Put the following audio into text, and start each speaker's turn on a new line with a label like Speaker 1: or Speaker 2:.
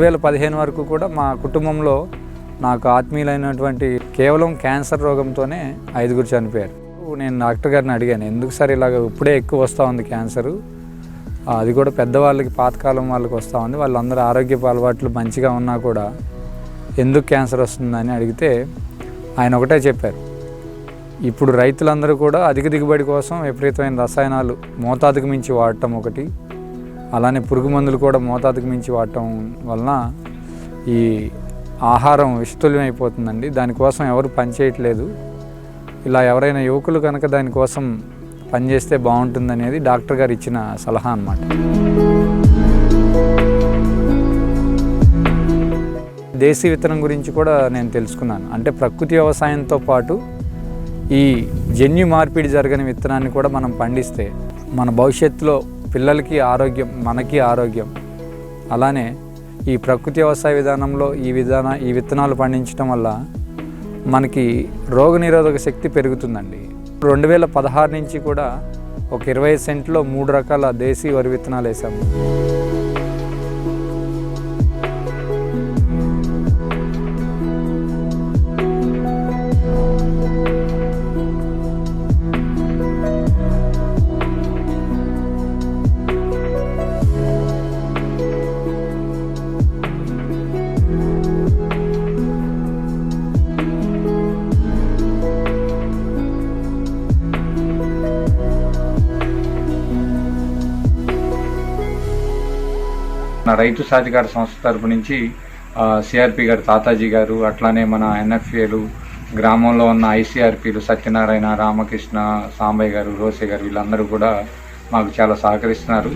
Speaker 1: 2015 వరకు కూడా మా కుటుంబంలో నాకు ఆత్మీయులైనటువంటి కేవలం క్యాన్సర్ రోగంతోనే 5 చనిపోయారు. నేను డాక్టర్ గారిని అడిగాను, ఎందుకు సార్ ఇలాగ ఇప్పుడే ఎక్కువ వస్తూ ఉంది క్యాన్సరు, అది కూడా పెద్దవాళ్ళకి, పాతకాలం వాళ్ళకి వస్తూ ఉంది, వాళ్ళందరూ ఆరోగ్యపు అలవాట్లు మంచిగా ఉన్నా కూడా ఎందుకు క్యాన్సర్ వస్తుందని అడిగితే ఆయన ఒకటే చెప్పారు, ఇప్పుడు రైతులందరూ కూడా అధిక దిగుబడి కోసం విపరీతమైన రసాయనాలు మోతాదుకు మించి వాడటం ఒకటి, అలానే పురుగు మందులు కూడా మోతాదుకు మించి వాడటం వలన ఈ ఆహారం విషతుల్యం అయిపోతుందండి. దానికోసం ఎవరు పనిచేయట్లేదు. ఇలా ఎవరైనా యువకులు కనుక దానికోసం పనిచేస్తే బాగుంటుందనేది డాక్టర్ గారు ఇచ్చిన సలహా అన్నమాట. దేశీ విత్తనం గురించి కూడా నేను తెలుసుకున్నాను. అంటే ప్రకృతి వ్యవసాయంతో పాటు ఈ జన్యు మార్పిడి జరగని విత్తనాన్ని కూడా మనం పండిస్తే మన భవిష్యత్తులో పిల్లలకి ఆరోగ్యం, మనకి ఆరోగ్యం. అలానే ఈ ప్రకృతి వ్యవసాయ విధానంలో ఈ విత్తనాలు పండించడం వల్ల మనకి రోగనిరోధక శక్తి పెరుగుతుందండి. 2016 నుంచి కూడా ఒక 25 సెంట్లో 3 రకాల దేశీ వరి విత్తనాలు వేసాము. రైతు సాధికార సంస్థ తరపు నుంచి సిఆర్పి గారు, తాతాజీ గారు, అట్లానే మన ఎన్ఎఫ్ఏలు, గ్రామంలో ఉన్న ఐసిఆర్పిలు సత్యనారాయణ, రామకృష్ణ, సాంబయ్య గారు, రోసే గారు, వీళ్ళందరూ కూడా మాకు చాలా సహకరిస్తున్నారు.